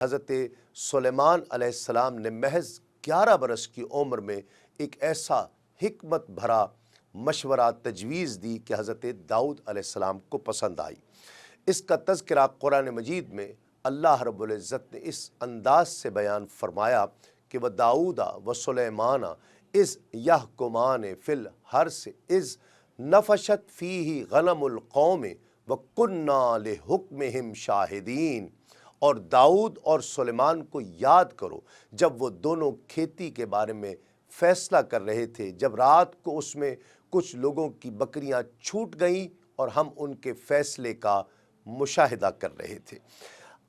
حضرت سلیمان علیہ السلام نے محض 11 برس کی عمر میں ایک ایسا حکمت بھرا مشورہ تجویز دی کہ حضرت داؤد علیہ السلام کو پسند آئی۔ اس کا تذکرہ قرآن مجید میں اللہ رب العزت نے اس انداز سے بیان فرمایا کہ وَدَاؤُدَ وَسُلَيْمَانَ اِذْ يَحْكُمَانِ فِي الْحَرْثِ اِذْ نَفَشَتْ فِيهِ غَنَمُ الْقَوْمِ وَكُنَّا لِحُكْمِهِمْ شَاهِدِينَ۔ اور داؤد اور سلیمان کو یاد کرو جب وہ دونوں کھیتی کے بارے میں فیصلہ کر رہے تھے، جب رات کو اس میں کچھ لوگوں کی بکریاں چھوٹ گئیں اور ہم ان کے فیصلے کا مشاہدہ کر رہے تھے۔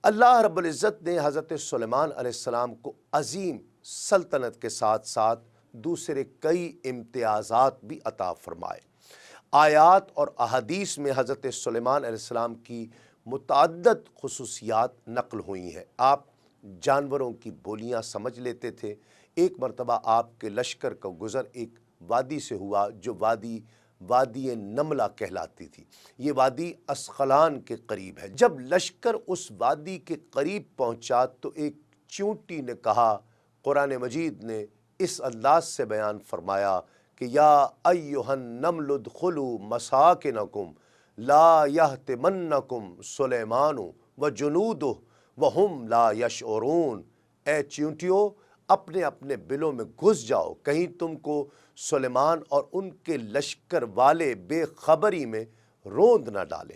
اللہ رب العزت نے حضرت سلیمان علیہ السلام کو عظیم سلطنت کے ساتھ ساتھ دوسرے کئی امتیازات بھی عطا فرمائے۔ آیات اور احادیث میں حضرت سلیمان علیہ السلام کی متعدد خصوصیات نقل ہوئی ہیں۔ آپ جانوروں کی بولیاں سمجھ لیتے تھے۔ ایک مرتبہ آپ کے لشکر کا گزر ایک وادی سے ہوا جو وادی نملہ کہلاتی تھی۔ یہ وادی اسقلان کے قریب ہے۔ جب لشکر اس وادی کے قریب پہنچا تو ایک چونٹی نے کہا، قرآن مجید نے اس انداز سے بیان فرمایا کہ یا ایھا النمل ادخلوا مساکنکم لا یحطمنکم سلیمان وجنودہ وہم لا یشعرون۔ اے چیونٹیوں، اپنے اپنے بلوں میں گھس جاؤ، کہیں تم کو سلیمان اور ان کے لشکر والے بے خبری میں روند نہ ڈالے۔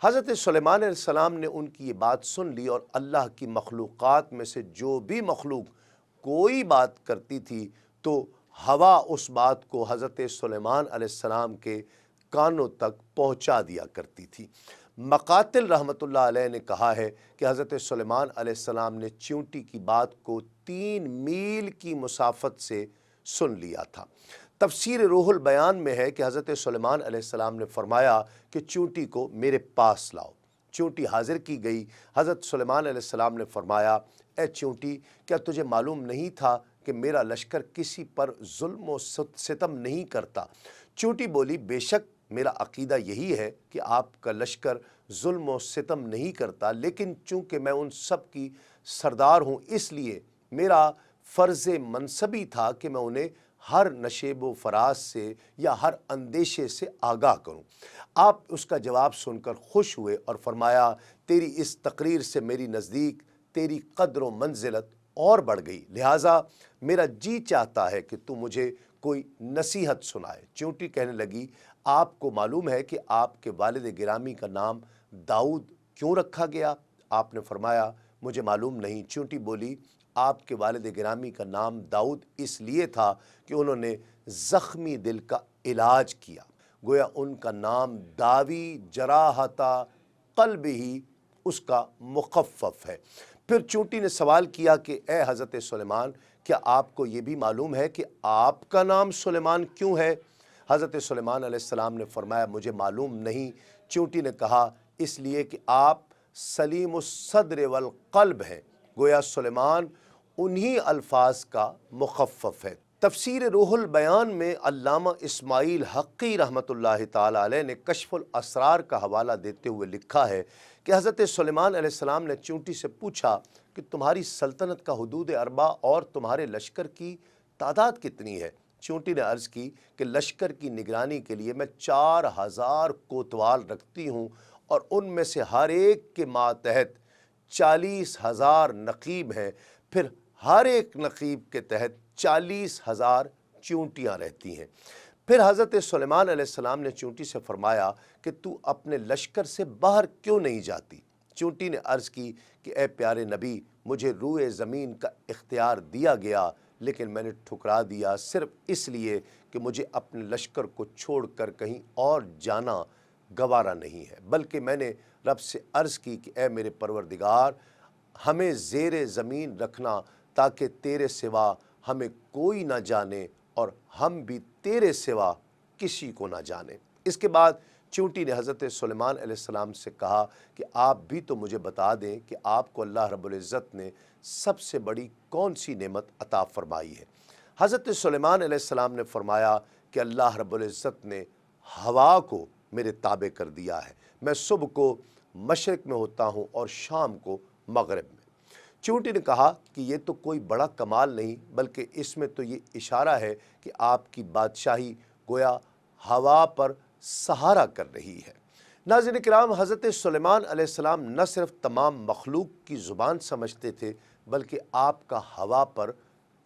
حضرت سلیمان علیہ السلام نے ان کی یہ بات سن لی، اور اللہ کی مخلوقات میں سے جو بھی مخلوق کوئی بات کرتی تھی تو ہوا اس بات کو حضرت سلیمان علیہ السلام کے کانوں تک پہنچا دیا کرتی تھی۔ مقاتل رحمۃ اللہ علیہ نے کہا ہے کہ حضرت سلیمان علیہ السلام نے چیونٹی کی بات کو 3 میل کی مسافت سے سن لیا تھا۔ تفسیر روح البیان میں ہے کہ حضرت سلیمان علیہ السلام نے فرمایا کہ چیونٹی کو میرے پاس لاؤ۔ چیونٹی حاضر کی گئی۔ حضرت سلیمان علیہ السلام نے فرمایا، اے چیونٹی، کیا تجھے معلوم نہیں تھا کہ میرا لشکر کسی پر ظلم و ستم نہیں کرتا؟ چیونٹی بولی، بے شک میرا عقیدہ یہی ہے کہ آپ کا لشکر ظلم و ستم نہیں کرتا، لیکن چونکہ میں ان سب کی سردار ہوں، اس لیے میرا فرض منصبی تھا کہ میں انہیں ہر نشیب و فراز سے یا ہر اندیشے سے آگاہ کروں۔ آپ اس کا جواب سن کر خوش ہوئے اور فرمایا، تیری اس تقریر سے میری نزدیک تیری قدر و منزلت اور بڑھ گئی، لہٰذا میرا جی چاہتا ہے کہ تو مجھے کوئی نصیحت سنائے۔ چیونٹی کہنے لگی، آپ کو معلوم ہے کہ آپ کے والد گرامی کا نام داؤد کیوں رکھا گیا؟ آپ نے فرمایا، مجھے معلوم نہیں۔ چیونٹی بولی، آپ کے والد گرامی کا نام داؤد اس لیے تھا کہ انہوں نے زخمی دل کا علاج کیا، گویا ان کا نام داوی جراحت قلب ہی اس کا مخفف ہے۔ پھر چونٹی نے سوال کیا کہ اے حضرت سلیمان، کیا آپ کو یہ بھی معلوم ہے کہ آپ کا نام سلیمان کیوں ہے؟ حضرت سلیمان علیہ السلام نے فرمایا، مجھے معلوم نہیں۔ چونٹی نے کہا، اس لیے کہ آپ سلیم الصدر والقلب ہیں، گویا سلیمان انہی الفاظ کا مخفف ہے۔ تفسیر روح البیان میں علامہ اسماعیل حقی رحمۃ اللہ تعالی علیہ نے کشف الاسرار کا حوالہ دیتے ہوئے لکھا ہے کہ حضرت سلیمان علیہ السلام نے چونٹی سے پوچھا کہ تمہاری سلطنت کا حدود اربع اور تمہارے لشکر کی تعداد کتنی ہے؟ چونٹی نے عرض کی کہ لشکر کی نگرانی کے لیے میں 4000 کوتوال رکھتی ہوں، اور ان میں سے ہر ایک کے ماتحت 40,000 نقیب ہیں، پھر ہر ایک نقیب کے تحت 40,000 چونٹیاں رہتی ہیں۔ پھر حضرت سلیمان علیہ السلام نے چونٹی سے فرمایا کہ تو اپنے لشکر سے باہر کیوں نہیں جاتی؟ چونٹی نے عرض کی کہ اے پیارے نبی، مجھے روئے زمین کا اختیار دیا گیا، لیکن میں نے ٹھکرا دیا صرف اس لیے کہ مجھے اپنے لشکر کو چھوڑ کر کہیں اور جانا گوارا نہیں ہے، بلکہ میں نے رب سے عرض کی کہ اے میرے پروردگار، ہمیں زیر زمین رکھنا تاکہ تیرے سوا ہمیں کوئی نہ جانے اور ہم بھی تیرے سوا کسی کو نہ جانے۔ اس کے بعد چونٹی نے حضرت سلیمان علیہ السلام سے کہا کہ آپ بھی تو مجھے بتا دیں کہ آپ کو اللہ رب العزت نے سب سے بڑی کون سی نعمت عطا فرمائی ہے؟ حضرت سلیمان علیہ السلام نے فرمایا کہ اللہ رب العزت نے ہوا کو میرے تابع کر دیا ہے، میں صبح کو مشرق میں ہوتا ہوں اور شام کو مغرب میں۔ چونٹی نے کہا کہ یہ تو کوئی بڑا کمال نہیں، بلکہ اس میں تو یہ اشارہ ہے کہ آپ کی بادشاہی گویا ہوا پر سہارا کر رہی ہے۔ ناظرین کرام، حضرت سلیمان علیہ السلام نہ صرف تمام مخلوق کی زبان سمجھتے تھے بلکہ آپ کا ہوا پر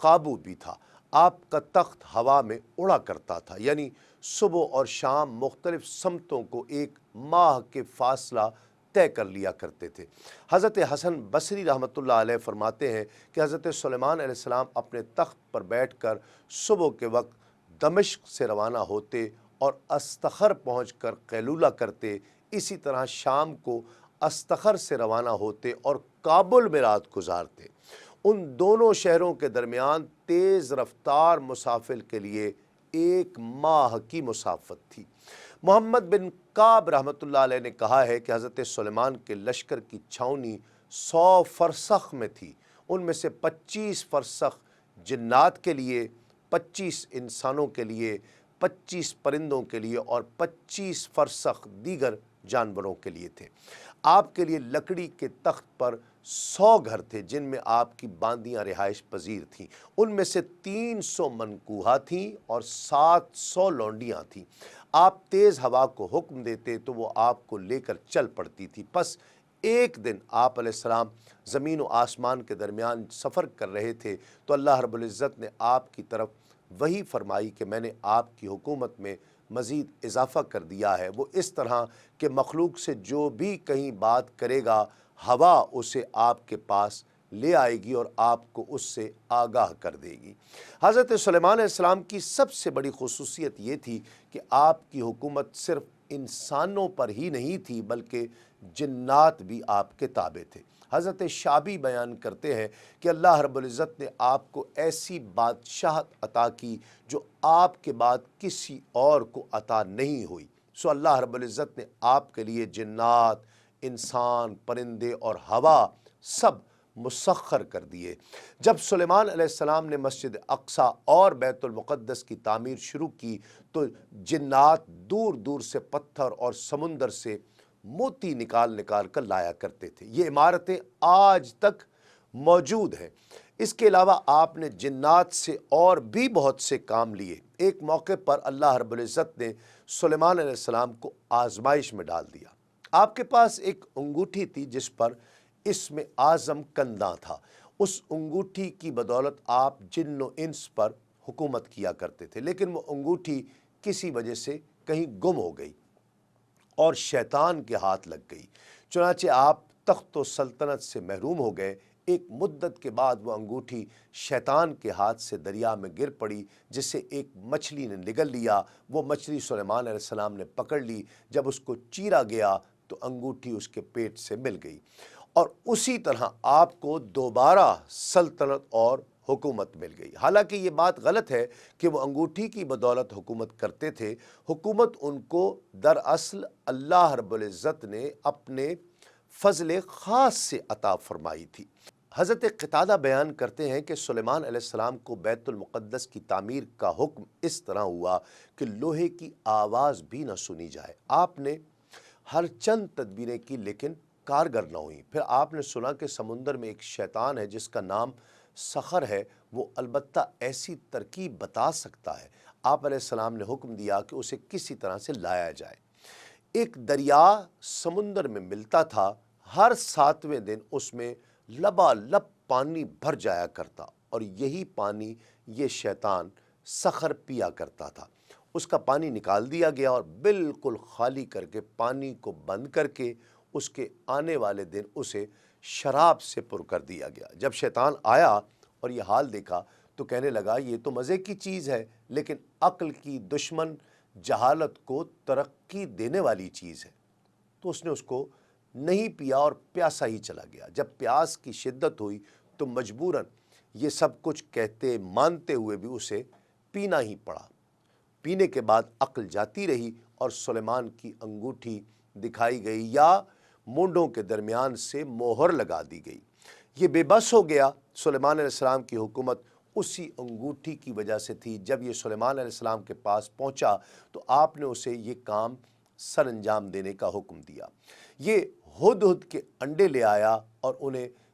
قابو بھی تھا۔ آپ کا تخت ہوا میں اڑا کرتا تھا، یعنی صبح اور شام مختلف سمتوں کو ایک ماہ کے فاصلہ طے کر لیا کرتے تھے۔ حضرت حسن بصری رحمۃ اللہ علیہ فرماتے ہیں کہ حضرت سلیمان علیہ السلام اپنے تخت پر بیٹھ کر صبح کے وقت دمشق سے روانہ ہوتے اور استخر پہنچ کر قیلولہ کرتے، اسی طرح شام کو استخر سے روانہ ہوتے اور کابل میں رات گزارتے۔ ان دونوں شہروں کے درمیان تیز رفتار مسافر کے لیے ایک ماہ کی مسافت تھی۔ محمد بن کعب رحمۃ اللہ علیہ نے کہا ہے کہ حضرت سلیمان کے لشکر کی چھاؤنی 100 فرسخ میں تھی، ان میں سے 25 فرسخ جنات کے لیے، 25 انسانوں کے لیے، 25 پرندوں کے لیے اور 25 فرسخ دیگر جانوروں کے لیے تھے۔ آپ کے لیے لکڑی کے تخت پر 100 گھر تھے جن میں آپ کی باندیاں رہائش پذیر تھیں، ان میں سے 300 منکوہا تھیں اور 700 لونڈیاں تھیں۔ آپ تیز ہوا کو حکم دیتے تو وہ آپ کو لے کر چل پڑتی تھی۔ پس ایک دن آپ علیہ السلام زمین و آسمان کے درمیان سفر کر رہے تھے تو اللہ رب العزت نے آپ کی طرف وحی فرمائی کہ میں نے آپ کی حکومت میں مزید اضافہ کر دیا ہے، وہ اس طرح کہ مخلوق سے جو بھی کہیں بات کرے گا ہوا اسے آپ کے پاس لے آئے گی اور آپ کو اس سے آگاہ کر دے گی۔ حضرت سلیمان علیہ السلام کی سب سے بڑی خصوصیت یہ تھی کہ آپ کی حکومت صرف انسانوں پر ہی نہیں تھی بلکہ جنات بھی آپ کے تابع تھے۔ حضرت شعبی بیان کرتے ہیں کہ اللہ رب العزت نے آپ کو ایسی بادشاہت عطا کی جو آپ کے بعد کسی اور کو عطا نہیں ہوئی، سو اللہ رب العزت نے آپ کے لیے جنات، انسان، پرندے اور ہوا سب مسخر کر دیے۔ جب سلیمان علیہ السلام نے مسجد اقصی اور بیت المقدس کی تعمیر شروع کی تو جنات دور دور سے پتھر اور سمندر سے موتی نکال نکال کر لایا کرتے تھے۔ یہ عمارتیں آج تک موجود ہیں۔ اس کے علاوہ آپ نے جنات سے اور بھی بہت سے کام لیے۔ ایک موقع پر اللہ رب العزت نے سلیمان علیہ السلام کو آزمائش میں ڈال دیا۔ آپ کے پاس ایک انگوٹھی تھی جس پر اسم اعظم کندہ تھا۔ اس انگوٹھی کی بدولت آپ جن و انس پر حکومت کیا کرتے تھے، لیکن وہ انگوٹھی کسی وجہ سے کہیں گم ہو گئی اور شیطان کے ہاتھ لگ گئی، چنانچہ آپ تخت و سلطنت سے محروم ہو گئے۔ ایک مدت کے بعد وہ انگوٹھی شیطان کے ہاتھ سے دریا میں گر پڑی، جسے ایک مچھلی نے نگل لیا۔ وہ مچھلی سلیمان علیہ السلام نے پکڑ لی۔ جب اس کو چیرا گیا تو انگوٹھی اس کے پیٹ سے مل گئی، اور اسی طرح آپ کو دوبارہ سلطنت اور حکومت مل گئی۔ حالانکہ یہ بات غلط ہے کہ وہ انگوٹھی کی بدولت حکومت کرتے تھے۔ حکومت ان کو دراصل اللہ رب العزت نے اپنے فضل خاص سے عطا فرمائی تھی۔ حضرت قتادہ بیان کرتے ہیں کہ سلیمان علیہ السلام کو بیت المقدس کی تعمیر کا حکم اس طرح ہوا کہ لوہے کی آواز بھی نہ سنی جائے۔ آپ نے ہر چند تدبیریں کی لیکن کارگر نہ ہوئیں۔ پھر آپ نے سنا کہ سمندر میں ایک شیطان ہے جس کا نام سخر ہے، وہ البتہ ایسی ترکیب بتا سکتا ہے۔ آپ علیہ السلام نے حکم دیا کہ اسے کسی طرح سے لایا جائے۔ ایک دریا سمندر میں ملتا تھا، ہر 7ویں دن اس میں لبالب پانی بھر جایا کرتا اور یہی پانی یہ شیطان سخر پیا کرتا تھا۔ اس کا پانی نکال دیا گیا اور بالکل خالی کر کے پانی کو بند کر کے اس کے آنے والے دن اسے شراب سے پر کر دیا گیا۔ جب شیطان آیا اور یہ حال دیکھا تو کہنے لگا یہ تو مزے کی چیز ہے، لیکن عقل کی دشمن جہالت کو ترقی دینے والی چیز ہے، تو اس نے اس کو نہیں پیا اور پیاسا ہی چلا گیا۔ جب پیاس کی شدت ہوئی تو مجبوراً یہ سب کچھ کہتے مانتے ہوئے بھی اسے پینا ہی پڑا۔ پینے کے بعد عقل جاتی رہی اور سلیمان کی انگوٹھی دکھائی گئی یا مونڈوں کے درمیان سے مہر لگا دی گئی۔ یہ بے بس ہو گیا۔ سلیمان علیہ السلام کی حکومت اسی انگوٹھی کی وجہ سے تھی۔ جب یہ سلیمان علیہ السلام کے پاس پہنچا تو آپ نے اسے یہ کام سر انجام دینے کا حکم دیا۔ یہ ہدہد کے انڈے لے آیا اور انہیں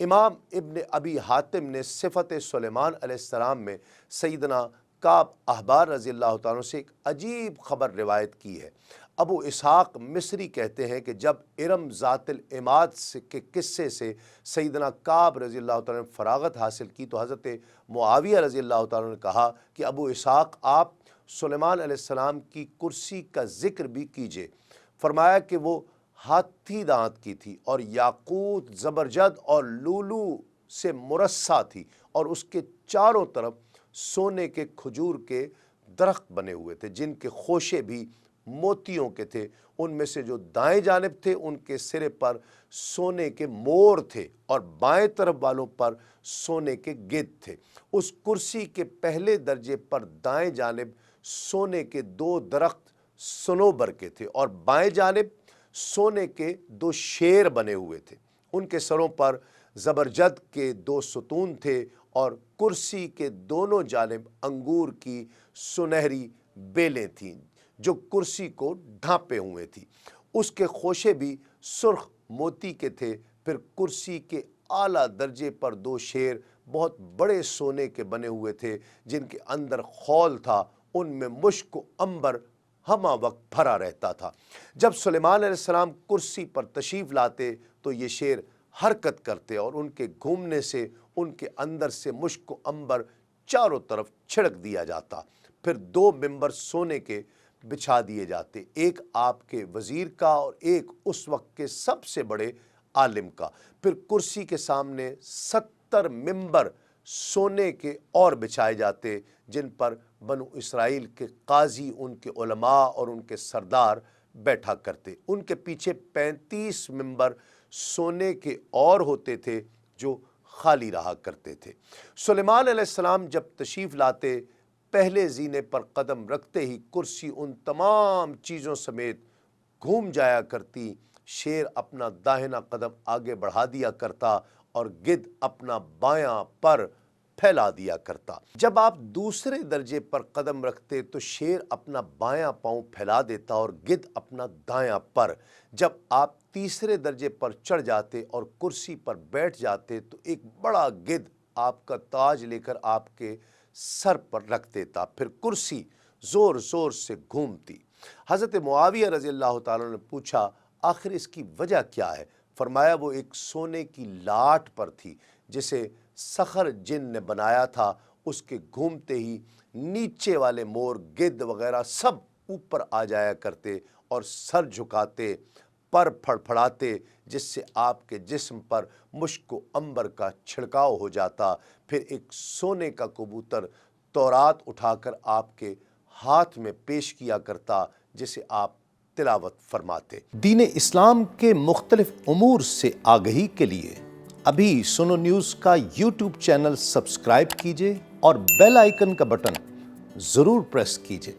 امام ابن ابی حاتم نے صفت سلیمان علیہ السلام میں سیدنا کعب احبار رضی اللہ تعالیٰ عنہ سے ایک عجیب خبر روایت کی ہے۔ ابو اسحاق مصری کہتے ہیں کہ جب ارم ذات العماد کے قصے سے سیدنا کعب رضی اللہ تعالیٰ نے فراغت حاصل کی تو حضرت معاویہ رضی اللہ تعالیٰ نے کہا کہ ابو اسحاق آپ سلیمان علیہ السلام کی کرسی کا ذکر بھی کیجئے۔ فرمایا کہ وہ ہاتھی دانت کی تھی اور یاقوت، زبرجد اور لولو سے مرصع تھی، اور اس کے چاروں طرف سونے کے کھجور کے درخت بنے ہوئے تھے جن کے خوشے بھی موتیوں کے تھے۔ ان میں سے جو دائیں جانب تھے ان کے سرے پر سونے کے مور تھے اور بائیں طرف والوں پر سونے کے گدھ تھے۔ اس کرسی کے پہلے درجے پر دائیں جانب سونے کے 2 درخت صنوبر کے تھے اور بائیں جانب سونے کے 2 شیر بنے ہوئے تھے۔ ان کے سروں پر زبرجد کے 2 ستون تھے اور کرسی کے دونوں جانب انگور کی سنہری بیلیں تھیں جو کرسی کو ڈھانپے ہوئے تھی۔ اس کے خوشے بھی سرخ موتی کے تھے۔ پھر کرسی کے اعلیٰ درجے پر 2 شیر بہت بڑے سونے کے بنے ہوئے تھے جن کے اندر خول تھا، ان میں مشک و عنبر ہمہ وقت بھرا رہتا تھا۔ جب سلیمان علیہ السلام کرسی پر تشریف لاتے تو یہ شیر حرکت کرتے اور ان کے گھومنے سے ان کے اندر سے مشک و عنبر چاروں طرف چھڑک دیا جاتا۔ پھر 2 ممبر سونے کے بچھا دیے جاتے، ایک آپ کے وزیر کا اور ایک اس وقت کے سب سے بڑے عالم کا۔ پھر کرسی کے سامنے 70 ممبر سونے کے اور بچھائے جاتے جن پر بنو اسرائیل کے قاضی، ان کے علماء اور ان کے سردار بیٹھا کرتے۔ ان کے پیچھے 35 ممبر سونے کے اور ہوتے تھے جو خالی رہا کرتے تھے۔ سلیمان علیہ السلام جب تشریف لاتے پہلے زینے پر قدم رکھتے ہی کرسی ان تمام چیزوں سمیت گھوم جایا کرتی، شیر اپنا داہنا قدم آگے بڑھا دیا کرتا اور گدھ اپنا بایاں پر پھیلا دیا کرتا۔ جب آپ دوسرے درجے پر قدم رکھتے تو شیر اپنا بایاں پاؤں پھیلا دیتا اور گدھ اپنا دایاں پر۔ جب آپ تیسرے درجے پر چڑھ جاتے اور کرسی پر بیٹھ جاتے تو ایک بڑا گدھ آپ کا تاج لے کر آپ کے سر پر رکھ دیتا، پھر کرسی زور زور سے گھومتی۔ حضرت معاویہ رضی اللہ تعالیٰ نے پوچھا آخر اس کی وجہ کیا ہے؟ فرمایا وہ ایک سونے کی لاٹ پر تھی جسے سخر جن نے بنایا تھا۔ اس کے گھومتے ہی نیچے والے مور، گدھ وغیرہ سب اوپر آ جایا کرتے اور سر جھکاتے، پر پھڑپھڑاتے، جس سے آپ کے جسم پر مشک و عنبر کا چھڑکاؤ ہو جاتا۔ پھر ایک سونے کا کبوتر تورات اٹھا کر آپ کے ہاتھ میں پیش کیا کرتا جسے آپ تلاوت فرماتے۔ دین اسلام کے مختلف امور سے آگہی کے لیے ابھی سنو نیوز کا یوٹیوب چینل سبسکرائب کیجئے اور بیل آئیکن کا بٹن ضرور پریس کیجئے۔